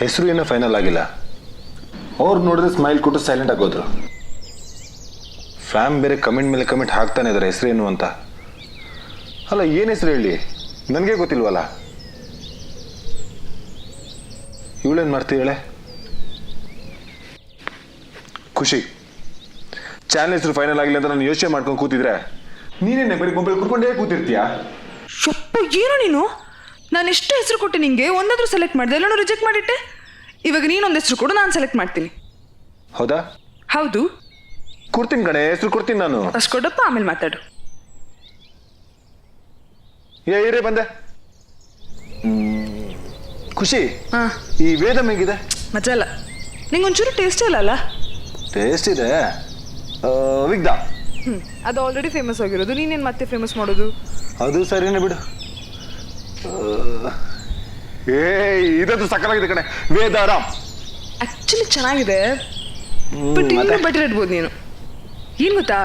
ಹೆಸರು ಏನೋ ಫೈನಲ್ ಆಗಿಲ್ಲ. ಅವ್ರು ನೋಡಿದ್ರೆ ಸ್ಮೈಲ್ ಕೊಟ್ಟು ಸೈಲೆಂಟ್ ಆಗೋದ್ರು. ಫ್ಯಾಮ್ ಬೇರೆ ಕಮೆಂಟ್ ಮೇಲೆ ಕಮೆಂಟ್ ಹಾಕ್ತಾನೆ ಇದ್ದಾರೆ ಹೆಸರೇನು ಅಂತ. ಅಲ್ಲ ಏನು ಹೆಸರು ಹೇಳಿ, ನನಗೆ ಗೊತ್ತಿಲ್ವಲ್ಲ. ಇವಳೇನು ಮಾಡ್ತೀವಳೆ? ಖುಷಿ ಚಾನಲ್ ಹೆಸರು ಫೈನಲ್ ಆಗಿಲ್ಲ ಅಂತ ನಾನು ಯೋಚನೆ ಮಾಡ್ಕೊಂಡು ಕೂತಿದ್ರೆ ನೀನೇನೆ ಬರೀ ಮೊಬೈಲ್ ಕುತ್ಕೊಂಡೇ ಕೂತಿರ್ತೀಯಾ? ಶಪ್ಪ ಏನು ನೀನು? ನಾನು ಎಷ್ಟು ಹೆಸರು ಕೊಟ್ಟೆ ನಿಂಗೆ, ಒಂದಾದ್ರೂ ಸೆಲೆಕ್ಟ್ ಮಾಡಿದೆ, ಎಲ್ಲನೂ ರಿಜೆಕ್ಟ್ ಮಾಡಿಟ್ಟೆ. ಇವಾಗ ನೀನೊಂದು ಹೆಸರು ಕೊಡು, ನಾನು ಸೆಲೆಕ್ಟ್ ಮಾಡ್ತೀನಿ. ಹೌದಾ? ಹೌದು. ಕೊಡ್ತೀನಿ ಕಣೆ, ಹೆಸರು ಕೊಡ್ತೀನಿ ನಾನು. ಅಷ್ಟು ಕೊಡಪ್ಪ, ಆಮೇಲೆ ಮಾತಾಡು. ಇರೇ ಬಂದೆ. ಖುಷಿ, ಹಾಂ, ಈ ವೇದಮ್ ಹೇಗಿದೆ? ಮಜಾ ಇಲ್ಲ. ನಿಂಗೊಂಚೂರು ಟೇಸ್ಟೇ ಇಲ್ಲ ಅಲ್ಲ? ಟೇಸ್ಟ್ ಇದೆ. ವಿಗ್ಧ ಅದು ಆಲ್ರೆಡಿ ಫೇಮಸ್ ಆಗಿರೋದು, ನೀನೇನು ಮತ್ತೆ ಫೇಮಸ್ ಮಾಡೋದು? ಅದು ಸರಿನೇ ಬಿಡು. ಇದಂತೂ ಸಕ್ಕತ್ತಾಗಿದೆ ಕಣೆ, ವೇದಾರಾಮ್. ಆಕ್ಚುಲಿ ಚೆನ್ನಾಗಿದೆ, ಬಟ್ ಇನ್ನೂ ಬೆಟರ್ ಇಡ್ಬೋದು ನೀನು. ಏನು ಗೊತ್ತಾ,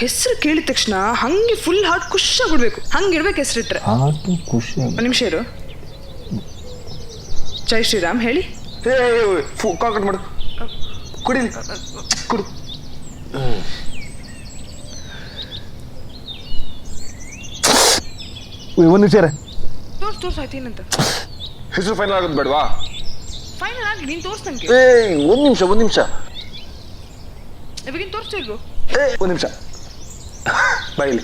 ಹೆಸರು ಕೇಳಿದ ತಕ್ಷಣ ಹಂಗೆ ಫುಲ್ ಹಾರ್ಟ್ ಖುಷಿಯಾಗಿ ಬಿಡ್ಬೇಕು, ಹಂಗೆ ಇಡ್ಬೇಕು ಹೆಸರಿಟ್ರೆ. ಖುಷಿ. ಒಂದು ನಿಮಿಷ ಇರು. ಜೈ ಶ್ರೀರಾಮ್ ಹೇಳಿ. ಕಾಲ್ ಮಾಡು, ಕುಡಿಲಿ, ಕುಡು. ಒಂದು ನಿಮಿಷ ತೋರ್ಸು ಆಯ್ತು. ಏನಂತ ಹೆಸರು ಫೈನಲ್ ಆಗೋದು ಬೇಡವಾ? ಫೈನಲ್ ಆಗಿ ನೀನು ತೋರ್ಸ್ ನಂಗೆ. ಒಂದು ನಿಮಿಷ ಇವಾಗಿನ ತೋರಿಸ್ತಾ ಇಲ್ವೋ? ಒಂದು ನಿಮಿಷ ಬಾಯಿಲಿ.